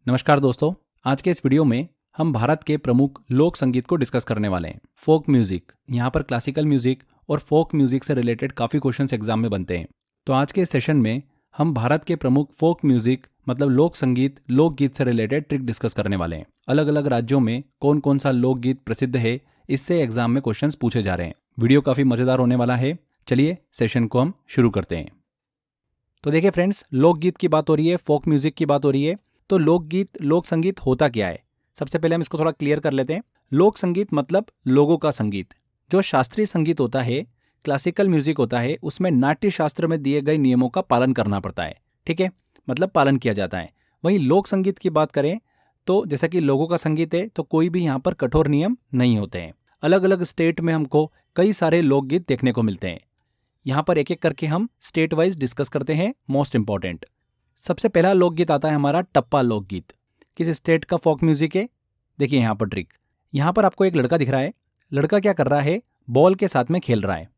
नमस्कार दोस्तों, आज के इस वीडियो में हम भारत के प्रमुख लोक संगीत को डिस्कस करने वाले हैं। फोक म्यूजिक, यहाँ पर क्लासिकल म्यूजिक और फोक म्यूजिक से रिलेटेड काफ़ी क्वेश्चंस एग्जाम में बनते हैं। तो आज के इस सेशन में हम भारत के प्रमुख फोक म्यूजिक मतलब लोक संगीत, लोकगीत से रिलेटेड ट्रिक डिस्कस करने वाले हैं। अलग अलग राज्यों में कौन कौन सा लोकगीत प्रसिद्ध है, इससे एग्जाम में क्वेश्चन पूछे जा रहे हैं। वीडियो काफ़ी मज़ेदार होने वाला है। चलिए सेशन को हम शुरू करते हैं। तो देखिए फ्रेंड्स, लोकगीत की बात हो रही है, फोक म्यूजिक की बात हो रही है। तो लोकगीत, लोक संगीत होता क्या है? सबसे पहले हम इसको थोड़ा क्लियर कर लेते हैं। लोक संगीत मतलब लोगों का संगीत। जो शास्त्रीय संगीत होता है, क्लासिकल म्यूजिक होता है, उसमें नाट्य शास्त्र में दिए गए नियमों का पालन करना पड़ता है। ठीक है, मतलब पालन किया जाता है। वहीं लोक संगीत की बात करें तो जैसा कि लोगों का संगीत है, तो कोई भी यहाँ पर कठोर नियम नहीं होते हैं। अलग अलग स्टेट में हमको कई सारे लोकगीत देखने को मिलते हैं। यहाँ पर एक एक करके हम स्टेट वाइज डिस्कस करते हैं। मोस्ट इंपॉर्टेंट, सबसे पहला लोकगीत आता है हमारा टप्पा लोकगीत। किस स्टेट का फोक म्यूजिक है? देखिए यहाँ पर ट्रिक। यहाँ पर आपको एक लड़का दिख रहा है। लड़का क्या कर रहा है? बॉल के साथ में खेल रहा है।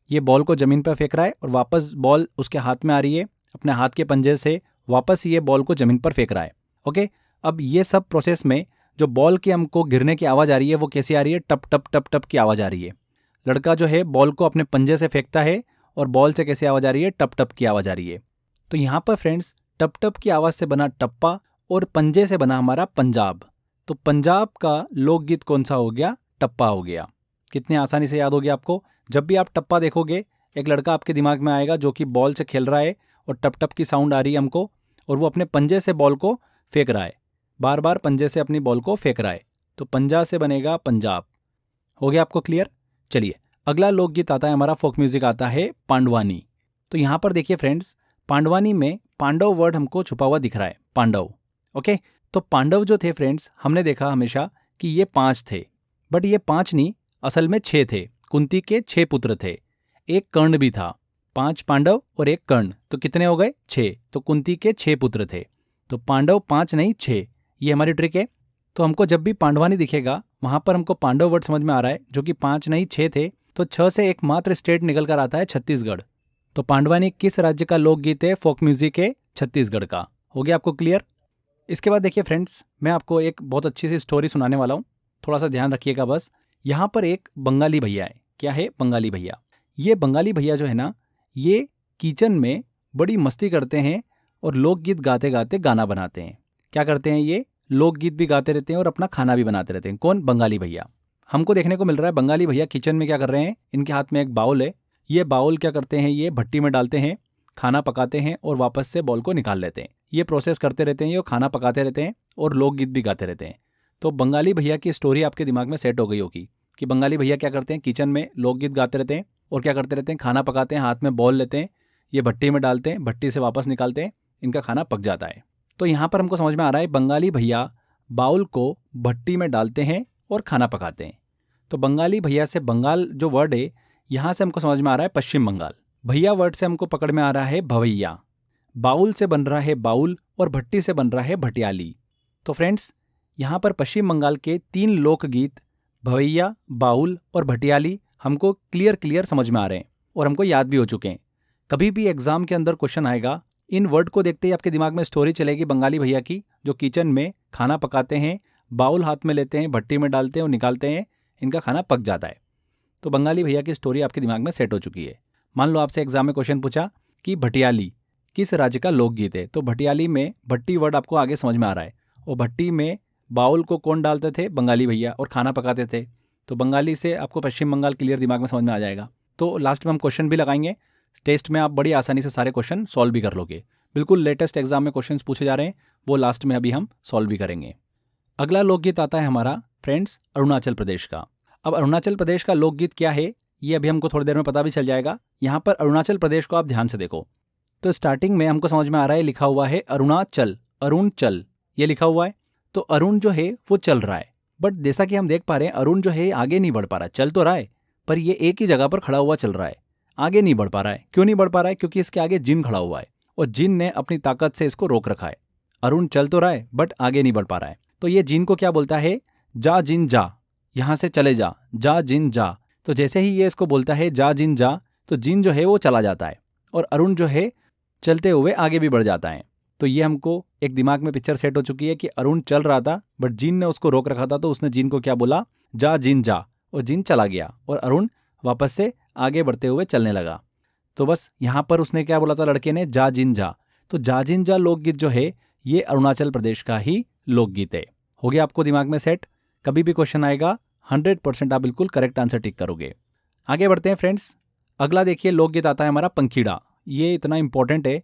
ये बॉल को जमीन पर फेंक रहा है और वापस बॉल उसके हाथ में आ रही है। अपने हाथ के पंजे से वापस ये बॉल को जमीन पर फेंक रहा है। ओके, अब ये सब प्रोसेस में जो बॉल की हमको गिरने की आवाज़ आ रही है, वो कैसी आ रही है? टप टप टप टप की आवाज़ आ रही है। लड़का जो है बॉल को अपने पंजे से फेंकता है और बॉल से कैसी आवाज़ आ रही है? टप टप की आवाज़ आ रही है। तो यहाँ पर फ्रेंड्स, टप टप की आवाज़ से बना टप्पा और पंजे से बना हमारा पंजाब। तो पंजाब का लोकगीत कौन सा हो गया? टप्पा हो गया। कितने आसानी से याद हो गया आपको। जब भी आप टप्पा देखोगे, एक लड़का आपके दिमाग में आएगा जो कि बॉल से खेल रहा है और टप टप की साउंड आ रही है हमको, और वो अपने पंजे से बॉल को फेंक रहा है, बार बार पंजे से अपनी बॉल को फेंक रहा है। तो पंजा से बनेगा पंजाब। हो गया आपको क्लियर? चलिए, अगला लोकगीत आता है हमारा, फोक म्यूजिक आता है पांडवानी। तो यहाँ पर देखिए फ्रेंड्स, पांडवानी में पांडव वर्ड हमको छुपा हुआ दिख रहा है, पांडव। ओके, तो पांडव जो थे फ्रेंड्स, हमने देखा हमेशा कि ये 5 थे, बट ये 5 नहीं, असल में 6 थे। कुंती के 6 पुत्र थे, एक कर्ण भी था। 5 पांडव और एक कर्ण, तो कितने हो गए? 6। तो कुंती के 6 पुत्र थे, तो पांडव 5 नहीं 6। ये हमारी ट्रिक है। तो हमको जब भी पांडवानी दिखेगा, वहां पर हमको पांडव वर्ड समझ में आ रहा है, जो कि 5 नहीं 6 थे। तो 6 से एकमात्र स्टेट निकल कर आता है छत्तीसगढ़। तो पांडवानी किस राज्य का लोकगीत है? फोक म्यूजिक है छत्तीसगढ़ का। हो गया आपको क्लियर? इसके बाद देखिए फ्रेंड्स, मैं आपको एक बहुत अच्छी सी स्टोरी सुनाने वाला हूँ। थोड़ा सा ध्यान रखिएगा बस। यहाँ पर एक बंगाली भैया है। क्या है? बंगाली भैया। ये बंगाली भैया जो है ना, ये किचन में बड़ी मस्ती करते हैं और लोकगीत गाते गाते गाना बनाते हैं। क्या करते हैं? ये लोकगीत भी गाते रहते हैं और अपना खाना भी बनाते रहते हैं। कौन? बंगाली भैया। हमको देखने को मिल रहा है बंगाली भैया किचन में क्या कर रहे हैं। इनके हाथ में एक बाउल है। ये बाउल क्या करते हैं? ये भट्टी में डालते हैं, खाना पकाते हैं और वापस से बॉल को निकाल लेते हैं। ये प्रोसेस करते रहते हैं, ये खाना पकाते रहते हैं और लोकगीत भी गाते रहते हैं। तो बंगाली भैया की स्टोरी आपके दिमाग में सेट हो गई होगी कि बंगाली भैया क्या करते हैं? किचन में लोकगीत गाते रहते हैं और क्या करते रहते हैं? खाना पकाते हैं, हाथ में बॉल लेते हैं, ये भट्टी में डालते हैं, भट्टी से वापस निकालते हैं, इनका खाना पक जाता है। तो यहाँ पर हमको समझ में आ रहा है, बंगाली भैया बाउल को भट्टी में डालते हैं और खाना पकाते हैं। तो बंगाली भैया से बंगाल जो वर्ड है, यहाँ से हमको समझ में आ रहा है पश्चिम बंगाल। भैया वर्ड से हमको पकड़ में आ रहा है भवैया। बाउल से बन रहा है बाउल और भट्टी से बन रहा है भटियाली। तो फ्रेंड्स, यहाँ पर पश्चिम बंगाल के 3 लोकगीत भवैया, बाउल और भटियाली हमको क्लियर समझ में आ रहे हैं और हमको याद भी हो चुके हैं। कभी भी एग्जाम के अंदर क्वेश्चन आएगा, इन वर्ड को देखते ही आपके दिमाग में स्टोरी चलेगी बंगाली भैया की, जो किचन में खाना पकाते हैं, बाउल हाथ में लेते हैं, भट्टी में डालते हैं और निकालते हैं, इनका खाना पक जाता है। तो बंगाली भैया की स्टोरी आपके दिमाग में सेट हो चुकी है। मान लो आपसे एग्जाम में क्वेश्चन पूछा कि भटियाली किस राज्य का लोकगीत है, तो भटियाली में भट्टी वर्ड आपको आगे समझ में आ रहा है, और भट्टी में बाउल को कौन डालते थे? बंगाली भैया, और खाना पकाते थे। तो बंगाली से आपको पश्चिम बंगाल क्लियर दिमाग में समझ में आ जाएगा। तो लास्ट में हम क्वेश्चन भी लगाएंगे। टेस्ट में आप बड़ी आसानी से सारे क्वेश्चन सॉल्व भी कर लोगे। बिल्कुल लेटेस्ट एग्जाम में क्वेश्चन पूछे जा रहे हैं, वो लास्ट में अभी हम सॉल्व भी करेंगे। अगला लोकगीत आता है हमारा फ्रेंड्स अरुणाचल प्रदेश का। अब अरुणाचल प्रदेश का लोकगीत क्या है, ये अभी हमको थोड़ी देर में पता भी चल जाएगा। यहाँ पर अरुणाचल प्रदेश को आप ध्यान से देखो। तो स्टार्टिंग में हमको समझ में आ रहा है, लिखा हुआ है अरुणाचल, अरुण चल, ये लिखा हुआ है। तो अरुण जो है वो चल रहा है, बट जैसा कि हम देख पा रहे हैं, अरुण जो है आगे नहीं बढ़ पा रहा है। चल तो रहा है, पर ये एक ही जगह पर खड़ा हुआ चल रहा है, आगे नहीं बढ़ पा रहा है। क्यों नहीं बढ़ पा रहा है? क्योंकि इसके आगे जिन खड़ा हुआ है और जिन ने अपनी ताकत से इसको रोक रखा है। अरुण चल तो रहा है बट आगे नहीं बढ़ पा रहा है। तो ये जिन को क्या बोलता है? जा जिन जा, यहाँ से चले जा, जा जिन जा। तो जैसे ही ये इसको बोलता है जा जिन जा, तो जिन जो है वो चला जाता है और अरुण जो है चलते हुए आगे भी बढ़ जाता है। तो ये हमको एक दिमाग में पिक्चर सेट हो चुकी है कि अरुण चल रहा था बट जिन ने उसको रोक रखा था, तो उसने जिन को क्या बोला, जा जिन जा, और जिन चला गया और अरुण वापस से आगे बढ़ते हुए चलने लगा। तो बस यहाँ पर उसने क्या बोला था लड़के ने, जा जिन जा। तो जा जिन जा लोकगीत जो है ये अरुणाचल प्रदेश का ही लोकगीत है। हो गया आपको दिमाग में सेट। कभी भी क्वेश्चन आएगा 100% आप बिल्कुल करेक्ट आंसर टिक करोगे। आगे बढ़ते हैं फ्रेंड्स। अगला देखिए लोकगीत आता है हमारा पंखीड़ा। ये इतना इंपॉर्टेंट है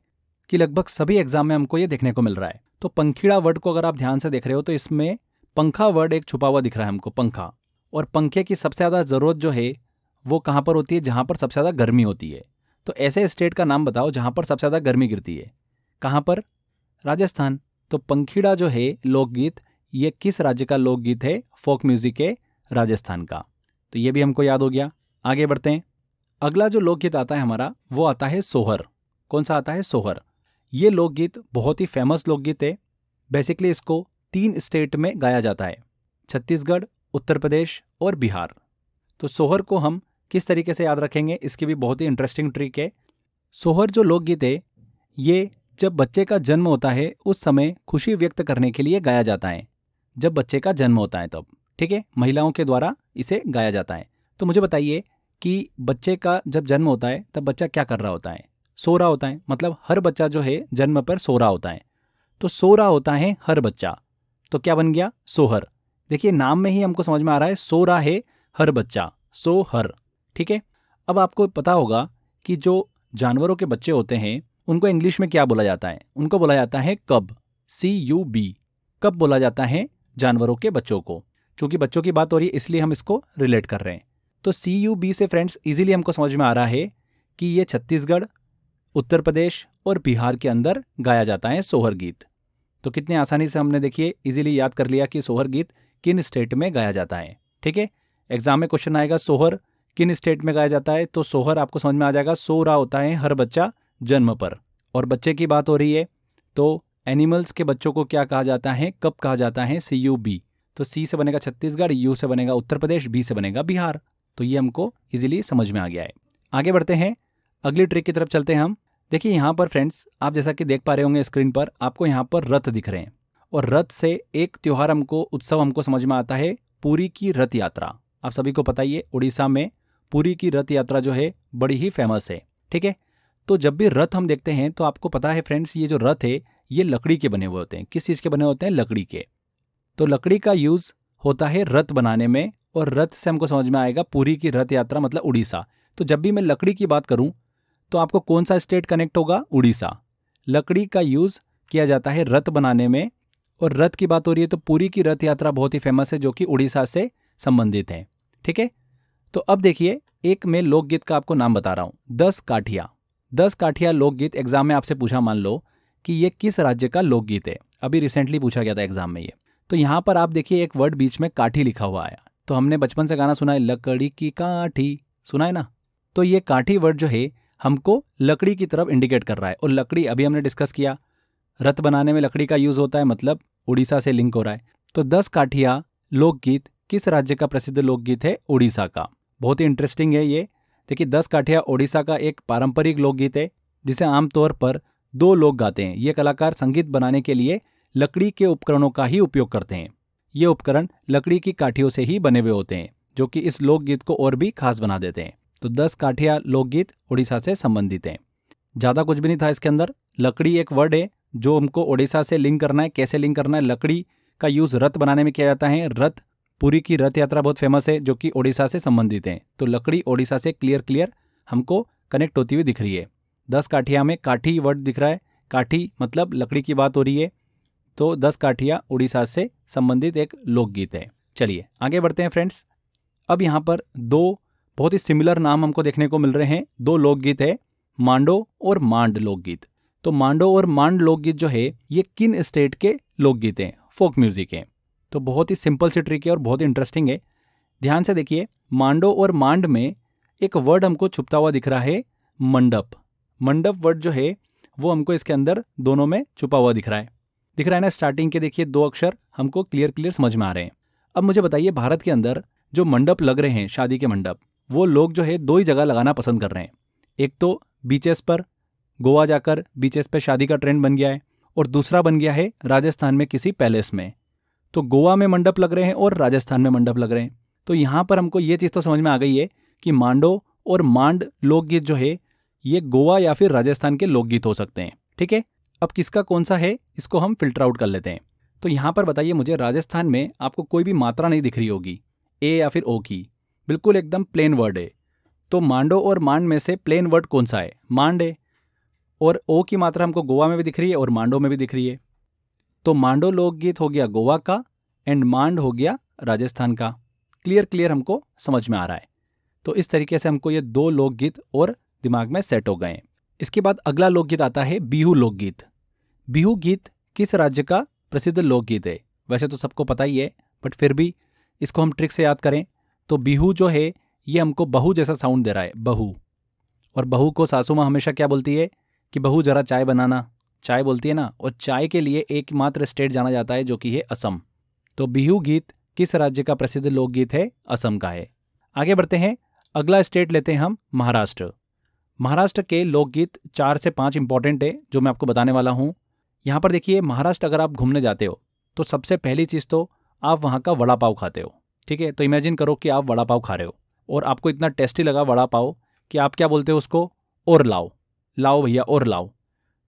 कि लगभग सभी एग्जाम में हमको ये देखने को मिल रहा है। तो पंखीड़ा वर्ड को अगर आप ध्यान से देख रहे हो तो इसमें पंखा वर्ड एक छुपा हुआ दिख रहा है हमको, पंखा। और पंखे की सबसे ज़्यादा ज़रूरत जो है वो कहाँ पर होती है, जहाँ पर सबसे ज़्यादा गर्मी होती है। तो ऐसे स्टेट का नाम बताओ जहाँ पर सबसे ज़्यादा गर्मी गिरती है। कहाँ पर? राजस्थान। तो पंखीड़ा जो है लोकगीत, ये किस राज्य का लोकगीत है? फोक म्यूजिक है राजस्थान का। तो ये भी हमको याद हो गया। आगे बढ़ते हैं। अगला जो लोकगीत आता है हमारा वो आता है सोहर। कौन सा आता है? सोहर। ये लोकगीत बहुत ही फेमस लोकगीत है। बेसिकली इसको 3 स्टेट में गाया जाता है, छत्तीसगढ़, उत्तर प्रदेश और बिहार। तो सोहर को हम किस तरीके से याद रखेंगे, इसकी भी बहुत ही इंटरेस्टिंग ट्रिक है। सोहर जो लोकगीत है ये जब बच्चे का जन्म होता है उस समय खुशी व्यक्त करने के लिए गाया जाता है। जब बच्चे का जन्म होता है तब, ठीक है, महिलाओं के द्वारा इसे गाया जाता है। तो मुझे बताइए कि बच्चे का जब जन्म होता है तब बच्चा क्या कर रहा होता है? सो रहा होता है। मतलब हर बच्चा जो है जन्म पर सो रहा होता है। तो सो रहा होता है हर बच्चा, तो क्या बन गया? सोहर। देखिए नाम में ही हमको समझ में आ रहा है, सो रहा है हर बच्चा, सोहर। ठीक है। अब आपको पता होगा कि जो जानवरों के बच्चे होते हैं उनको इंग्लिश में क्या बोला जाता है? उनको बोला जाता है कब, CUB। कब बोला जाता है जानवरों के बच्चों को। चूंकि बच्चों की बात हो रही है इसलिए हम इसको रिलेट कर रहे हैं। तो CUB से फ्रेंड्स इजीली हमको समझ में आ रहा है कि ये छत्तीसगढ़, उत्तर प्रदेश और बिहार के अंदर गाया जाता है सोहर गीत। तो कितने आसानी से हमने देखिए इजीली याद कर लिया कि सोहर गीत किन स्टेट में गाया जाता है। ठीक है। एग्जाम में क्वेश्चन आएगा सोहर किन स्टेट में गाया जाता है, तो सोहर आपको समझ में आ जाएगा, सो रहा होता है हर बच्चा जन्म पर। और बच्चे की बात हो रही है तो एनिमल्स के बच्चों को क्या कहा जाता है, कब कहा जाता है? CUB। तो C से बनेगा छत्तीसगढ़, U से बनेगा उत्तर प्रदेश, B से बनेगा बिहार। तो ये हमको इजीली समझ में आ गया है। आगे बढ़ते हैं, अगली ट्रिक की तरफ चलते हैं हम। देखिए यहाँ पर फ्रेंड्स आप जैसा कि देख पा रहे होंगे स्क्रीन पर, आपको यहाँ पर रथ दिख रहे हैं। और रथ से एक त्योहार हमको, उत्सव हमको समझ में आता है, पुरी की रथ यात्रा। आप सभी को पता ही है उड़ीसा में पुरी की रथ यात्रा जो है बड़ी ही फेमस है। ठीक है। तो जब भी रथ हम देखते हैं तो आपको पता है फ्रेंड्स ये जो रथ है ये लकड़ी के बने हुए होते हैं। किस चीज़ के बने होते हैं? लकड़ी के। तो लकड़ी का यूज़ होता है रथ बनाने में, और रथ से हमको समझ में आएगा पुरी की रथ यात्रा मतलब उड़ीसा। तो जब भी मैं लकड़ी की बात करूं तो आपको कौन सा स्टेट कनेक्ट होगा? उड़ीसा। लकड़ी का यूज़ किया जाता है रथ बनाने में, और रथ की बात हो रही है तो पुरी की रथ यात्रा बहुत ही फेमस है जो कि उड़ीसा से संबंधित है। ठीक है। तो अब देखिए एक मैं लोकगीत का आपको नाम बता रहा हूँ, 10 काठिया। 10 काठिया लोकगीत एग्जाम में आपसे पूछा, मान लो कि ये किस राज्य का लोकगीत है। अभी रिसेंटली पूछा गया था एग्जाम में ये। तो यहाँ पर आप देखिए एक वर्ड बीच में काठी लिखा हुआ आया। तो हमने बचपन से गाना सुना है, लकड़ी की काठी, सुना है ना। तो ये काठी वर्ड जो है हमको लकड़ी की तरफ इंडिकेट कर रहा है। और लकड़ी अभी हमने डिस्कस किया, रथ बनाने में लकड़ी का यूज़ होता है, मतलब उड़ीसा से लिंक हो रहा है। तो 10 काठिया लोकगीत किस राज्य का प्रसिद्ध लोकगीत है? उड़ीसा का। बहुत ही इंटरेस्टिंग है ये। देखिए 10 काठिया उड़ीसा का एक पारंपरिक लोकगीत है जिसे आमतौर पर 2 लोग गाते हैं। ये कलाकार संगीत बनाने के लिए लकड़ी के उपकरणों का ही उपयोग करते हैं। ये उपकरण लकड़ी की काठियों से ही बने हुए होते हैं जो कि इस लोकगीत को और भी खास बना देते हैं। तो 10 काठिया लोकगीत उड़ीसा से संबंधित हैं। ज़्यादा कुछ भी नहीं था इसके अंदर। लकड़ी एक वर्ड है जो हमको उड़ीसा से लिंक करना है। कैसे लिंक करना है? लकड़ी का यूज़ रथ बनाने में किया जाता है। रथ, पुरी की रथ यात्रा बहुत फेमस है जो कि उड़ीसा से संबंधित है। तो लकड़ी उड़ीसा से क्लियर हमको कनेक्ट होती हुई दिख रही है। 10 काठिया में काठी वर्ड दिख रहा है। काठी मतलब लकड़ी की बात हो रही है। तो 10 काठिया उड़ीसा से संबंधित एक लोकगीत है। चलिए आगे बढ़ते हैं फ्रेंड्स। अब यहाँ पर 2 बहुत ही सिमिलर नाम हमको देखने को मिल रहे हैं। 2 लोकगीत है, मांडो और मांड लोकगीत। तो मांडो और मांड लोकगीत जो है ये किन स्टेट के लोकगीत हैं? फोक म्यूजिक है। तो बहुत ही सिंपल सी ट्रिक है और बहुत ही इंटरेस्टिंग है। ध्यान से देखिए, मांडो और मांड में एक वर्ड हमको छुपता हुआ दिख रहा है, मंडप। मंडप वर्ड जो है वो हमको इसके अंदर दोनों में छुपा हुआ दिख रहा है ना। स्टार्टिंग के देखिए 2 अक्षर हमको क्लियर समझ में आ रहे हैं। अब मुझे बताइए भारत के अंदर जो मंडप लग रहे हैं, शादी के मंडप, वो लोग जो है 2 ही जगह लगाना पसंद कर रहे हैं। एक तो बीचेस पर, गोवा जाकर बीचेस पर शादी का ट्रेंड बन गया है। और दूसरा बन गया है राजस्थान में किसी पैलेस में। तो गोवा में मंडप लग रहे हैं और राजस्थान में मंडप लग रहे हैं। तो यहाँ पर हमको ये चीज़ तो समझ में आ गई है कि मांडो और मांड लोकगीत जो है ये गोवा या फिर राजस्थान के लोकगीत हो सकते हैं। ठीक है, अब किसका कौन सा है इसको हम फिल्टर आउट कर लेते हैं। तो यहाँ पर बताइए मुझे, राजस्थान में आपको कोई भी मात्रा नहीं दिख रही होगी ए या फिर ओ की, बिल्कुल एकदम प्लेन वर्ड है। तो मांडो और मांड में से प्लेन वर्ड कौन सा है? मांड है। और ओ की मात्रा हमको गोवा में भी दिख रही है और मांडो में भी दिख रही है। तो मांडो लोकगीत हो गया गोवा का एंड मांड हो गया राजस्थान का। क्लियर हमको समझ में आ रहा है। तो इस तरीके से हमको ये दो लोकगीत और दिमाग में सेट हो गए। इसके बाद अगला लोकगीत आता है बिहू लोकगीत। बिहू गीत किस राज्य का प्रसिद्ध लोकगीत है? वैसे तो सबको पता ही है, बट फिर भी इसको हम ट्रिक से याद करें तो बिहू जो है ये हमको बहू जैसा साउंड दे रहा है, बहू। और बहू को सासू माँ हमेशा क्या बोलती है कि बहू जरा चाय बनाना, चाय बोलती है ना। और चाय के लिए एकमात्र स्टेट जाना जाता है जो कि है असम। तो बिहू गीत किस राज्य का प्रसिद्ध लोकगीत है? असम का है। आगे बढ़ते हैं, अगला स्टेट लेते हैं हम महाराष्ट्र। महाराष्ट्र के लोकगीत 4 से 5 इंपॉर्टेंट है जो मैं आपको बताने वाला हूँ। यहाँ पर देखिए, महाराष्ट्र अगर आप घूमने जाते हो तो सबसे पहली चीज़ तो आप वहाँ का वड़ा पाव खाते हो। ठीक है, तो इमेजिन करो कि आप वड़ा पाव खा रहे हो और आपको इतना टेस्टी लगा वड़ा पाव कि आप क्या बोलते हो उसको? और लाओ, लाओ भैया और लाओ।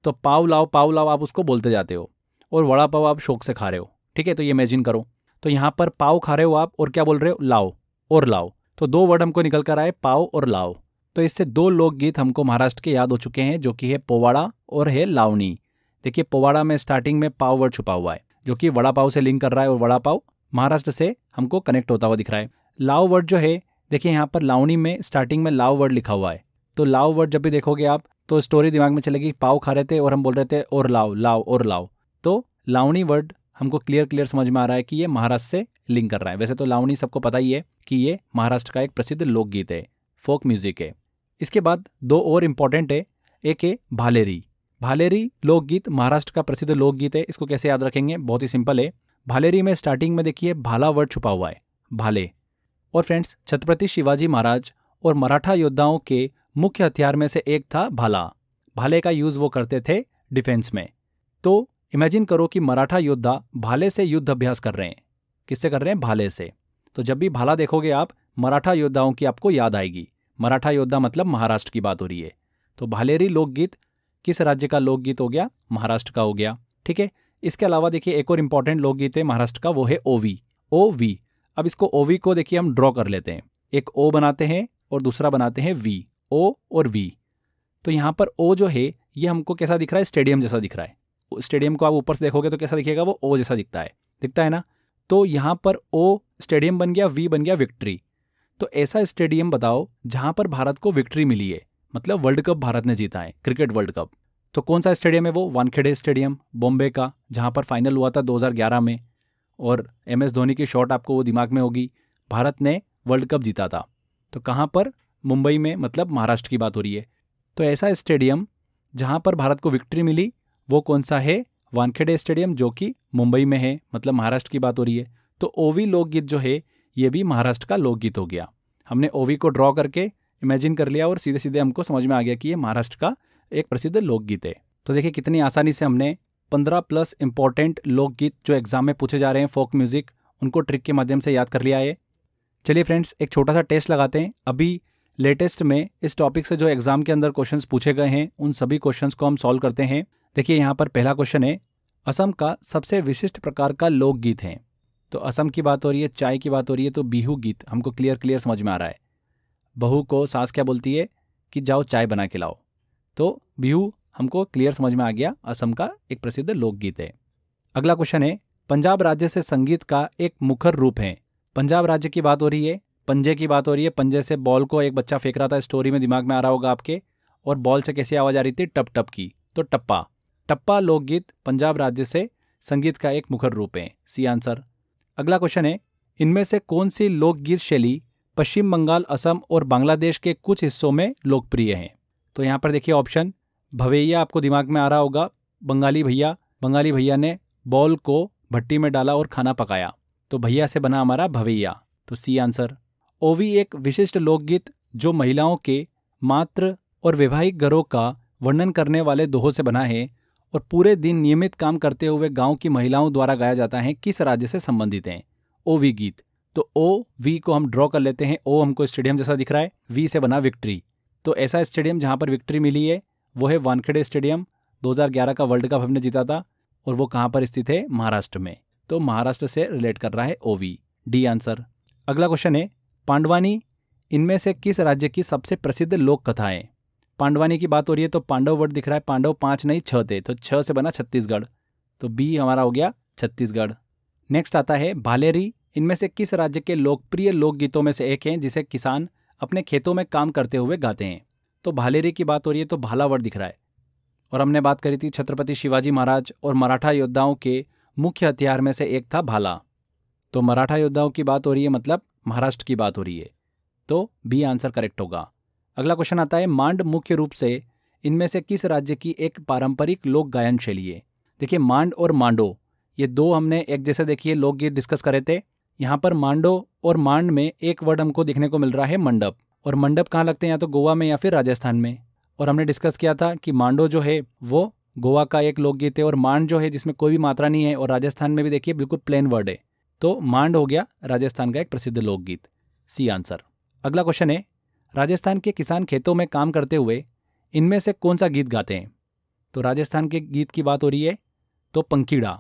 तो पाव लाओ आप उसको बोलते जाते हो और वड़ा पाव आप शौक से खा रहे हो। ठीक है, तो ये इमेजिन करो। तो यहाँ पर पाव खा रहे हो आप और क्या बोल रहे हो? लाओ और लाओ। तो दो वर्ड हमको निकल कर आए, पाव और लाओ। तो इससे दो लोकगीत हमको महाराष्ट्र के याद हो चुके हैं जो कि है पोवाड़ा और है लावनी। देखिए, पोवाड़ा में स्टार्टिंग में पाव वर्ड छुपा हुआ है जो कि वड़ा पाव से लिंक कर रहा है और वड़ा पाव महाराष्ट्र से हमको कनेक्ट होता हुआ दिख रहा है। लाव वर्ड जो है, देखिए यहाँ पर लावनी में स्टार्टिंग में लाव वर्ड लिखा हुआ है। तो लाव वर्ड जब भी देखोगे आप तो स्टोरी दिमाग में चलेगी, पाव खा रहे थे और हम बोल रहे थे और लाओ लाओ और लाओ। तो लावनी वर्ड हमको क्लियर समझ में आ रहा है कि ये महाराष्ट्र से लिंक कर रहा है। वैसे तो लावनी सबको पता ही है कि ये महाराष्ट्र का एक प्रसिद्ध लोकगीत है, फोक म्यूजिक है। इसके बाद दो और इम्पॉर्टेंट है, एक है भालेरी। भालेरी लोकगीत महाराष्ट्र का प्रसिद्ध लोकगीत है। इसको कैसे याद रखेंगे? बहुत ही सिंपल है। भालेरी में स्टार्टिंग में देखिए भाला वर्ड छुपा हुआ है, भाले। और फ्रेंड्स, छत्रपति शिवाजी महाराज और मराठा योद्धाओं के मुख्य हथियार में से एक था भाला। भाले का यूज वो करते थे डिफेंस में। तो इमेजिन करो कि मराठा योद्धा भाले से युद्ध अभ्यास कर रहे हैं। किससे कर रहे हैं? भाले से। तो जब भी भाला देखोगे आप, मराठा योद्धाओं की आपको याद आएगी। मराठा योद्धा मतलब महाराष्ट्र की बात हो रही है। तो भालेरी लोकगीत किस राज्य का लोकगीत हो गया? महाराष्ट्र का हो गया। ठीक है, इसके अलावा देखिए एक और इंपॉर्टेंट लोकगीत है महाराष्ट्र का, वो है ओवी। ओवी। अब इसको ओवी को देखिए हम ड्रॉ कर लेते हैं। एक ओ बनाते हैं और दूसरा बनाते हैं वी, ओ और वी। तो यहाँ पर ओ जो है ये हमको कैसा दिख रहा है? स्टेडियम जैसा दिख रहा है। स्टेडियम को आप ऊपर से देखोगे तो कैसा दिखेगा? वो ओ जैसा दिखता है ना। तो यहाँ पर ओ स्टेडियम बन गया, वी बन गया विक्ट्री। तो ऐसा स्टेडियम बताओ जहां पर भारत को विक्ट्री मिली है, मतलब वर्ल्ड कप भारत ने जीता है, क्रिकेट वर्ल्ड कप। तो कौन सा स्टेडियम है वो? वानखेड़े स्टेडियम, बॉम्बे का, जहां पर फाइनल हुआ था 2011 में। और MS धोनी की शॉट आपको वो दिमाग में होगी। भारत ने वर्ल्ड कप जीता था। तो कहाँ पर? मुंबई में, मतलब महाराष्ट्र की बात हो रही है। तो ऐसा स्टेडियम जहां पर भारत को विक्ट्री मिली वो कौन सा है? वानखेड़े स्टेडियम, जो कि मुंबई में है, मतलब महाराष्ट्र की बात हो रही है। तो ओवी लोकगीत जो है ये भी महाराष्ट्र का लोकगीत हो गया। हमने ओवी को ड्रॉ करके इमेजिन कर लिया और सीधे सीधे हमको समझ में आ गया कि ये महाराष्ट्र का एक प्रसिद्ध लोकगीत है। तो देखिए कितनी आसानी से हमने 15+ इंपॉर्टेंट लोकगीत जो एग्जाम में पूछे जा रहे हैं फोक म्यूजिक, उनको ट्रिक के माध्यम से याद कर लिया है। चलिए फ्रेंड्स, एक छोटा सा टेस्ट लगाते हैं। अभी लेटेस्ट में इस टॉपिक से जो एग्जाम के अंदर क्वेश्चंस पूछे गए हैं उन सभी क्वेश्चंस को हम सॉल्व करते हैं। देखिए यहाँ पर पहला क्वेश्चन है, असम का सबसे विशिष्ट प्रकार का लोकगीत है। तो असम की बात हो रही है, चाय की बात हो रही है, तो बिहू गीत हमको क्लियर समझ में आ रहा है। बहू को सास क्या बोलती है कि जाओ चाय बना के लाओ। तो बिहू हमको क्लियर समझ में आ गया, असम का एक प्रसिद्ध लोकगीत है। अगला क्वेश्चन है, पंजाब राज्य से संगीत का एक मुखर रूप है। पंजाब राज्य की बात हो रही है, पंजे की बात हो रही है। पंजे से बॉल को एक बच्चा फेंक रहा था, स्टोरी में दिमाग में आ रहा होगा आपके। और बॉल से कैसी आवाज आ रही थी? टप टप की। तो टप्पा। टप्पा लोकगीत पंजाब राज्य से संगीत का एक मुखर रूप है, सी आंसर। अगला क्वेश्चन है, इनमें से कौन सी लोकगीत शैली पश्चिम बंगाल, असम और बांग्लादेश के कुछ हिस्सों में लोकप्रिय है? तो यहाँ पर देखिए ऑप्शन, भवैया आपको दिमाग में आ रहा होगा, बंगाली भैया ने बॉल को भट्टी में डाला और खाना पकाया, तो भैया से बना हमारा भवैया, तो सी आंसर। ओवी एक विशिष्ट लोकगीत जो महिलाओं के मातृ और वैवाहिक घरों का वर्णन करने वाले दोहों से बना है और पूरे दिन नियमित काम करते हुए गांव की महिलाओं द्वारा गाया जाता है किस राज्य से संबंधित हैं? ओवी गीत। तो ओ वी को हम ड्रॉ कर लेते हैं। ओ हमको स्टेडियम जैसा दिख रहा है, वी से बना विक्ट्री। तो ऐसा स्टेडियम जहां पर विक्ट्री मिली है वो है वानखेड़े स्टेडियम। 2011 का वर्ल्ड कप हमने जीता था और वो कहाँ पर स्थित है? महाराष्ट्र में। तो महाराष्ट्र से रिलेट कर रहा है ओवी, डी आंसर। अगला क्वेश्चन है पांडवानी इनमें से किस राज्य की सबसे प्रसिद्ध लोक कथा है? पांडवानी की बात हो रही है तो पांडव वर्ड दिख रहा है, पांडव 5 नहीं 6 थे, तो 6 से बना छत्तीसगढ़। तो बी हमारा हो गया छत्तीसगढ़। नेक्स्ट आता है भालेरी इनमें से किस राज्य के लोकप्रिय लोकगीतों में से एक है जिसे किसान अपने खेतों में काम करते हुए गाते हैं? तो भालेरी की बात हो रही है तो भाला वर्ड दिख रहा है। और हमने बात करी थी छत्रपति शिवाजी महाराज और मराठा योद्धाओं के मुख्य हथियार में से एक था भाला। तो मराठा योद्धाओं की बात हो रही है मतलब महाराष्ट्र की बात हो रही है, तो बी आंसर करेक्ट होगा। अगला क्वेश्चन आता है मांड मुख्य रूप से इनमें से किस राज्य की एक पारंपरिक लोक गायन शैली है? देखिए मांड और मांडो ये दो हमने एक जैसे देखिए लोकगीत डिस्कस करे थे। यहाँ पर मांडो और मांड में एक वर्ड हमको देखने को मिल रहा है मंडप। और मंडप कहाँ लगते हैं? या तो गोवा में या फिर राजस्थान में। और हमने डिस्कस किया था कि मांडो जो है वो गोवा का एक लोकगीत है और मांड जो है जिसमें कोई भी मात्रा नहीं है और राजस्थान में भी देखिए बिल्कुल प्लेन वर्ड है। तो मांड हो गया राजस्थान का एक प्रसिद्ध लोकगीत, सी आंसर। अगला क्वेश्चन है राजस्थान के किसान खेतों में काम करते हुए इनमें से कौन सा गीत गाते हैं? तो राजस्थान के गीत की बात हो रही है तो पंखीड़ा।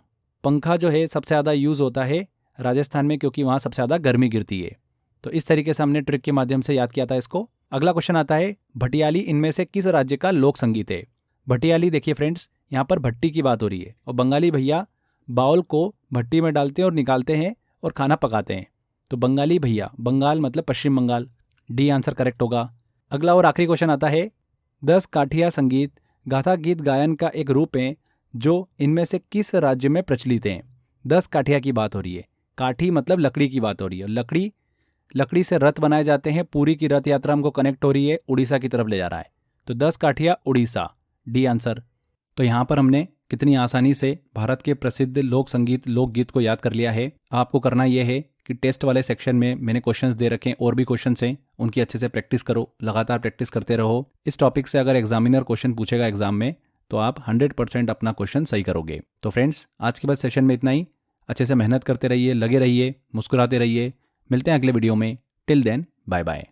पंखा जो है सबसे ज़्यादा यूज़ होता है राजस्थान में क्योंकि वहाँ सबसे ज़्यादा गर्मी गिरती है। तो इस तरीके से हमने ट्रिक के माध्यम से याद किया था इसको। अगला क्वेश्चन आता है भटियाली इनमें से किस राज्य का लोक संगीत है? भटियाली देखिए फ्रेंड्स यहाँ पर भट्टी की बात हो रही है और बंगाली भैया बाउल को भट्टी में डालते हैं और निकालते हैं और खाना पकाते हैं। तो बंगाली भैया, बंगाल मतलब पश्चिम बंगाल, डी आंसर करेक्ट होगा। अगला और आखिरी क्वेश्चन आता है 10 काठिया संगीत गाथा गीत गायन का एक रूप है जो इनमें से किस राज्य में प्रचलित है? 10 काठिया की बात हो रही है। काठी मतलब लकड़ी की बात हो रही है। लकड़ी से रथ बनाए जाते हैं। पूरी की रथ यात्रा हमको कनेक्ट हो रही है, उड़ीसा की तरफ ले जा रहा है। तो 10 काठिया उड़ीसा, डी आंसर। तो यहाँ पर हमने कितनी आसानी से भारत के प्रसिद्ध लोक संगीत लोकगीत को याद कर लिया है। आपको करना यह है कि टेस्ट वाले सेक्शन में मैंने क्वेश्चंस दे रखे हैं और भी क्वेश्चंस हैं, उनकी अच्छे से प्रैक्टिस करो, लगातार प्रैक्टिस करते रहो। इस टॉपिक से अगर एग्जामिनर क्वेश्चन पूछेगा एग्जाम में तो आप 100% अपना क्वेश्चन सही करोगे। तो फ्रेंड्स आज के बाद सेशन में इतना ही। अच्छे से मेहनत करते रहिए, लगे रहिए, मुस्कुराते रहिए। मिलते हैं अगले वीडियो में। Till then bye bye.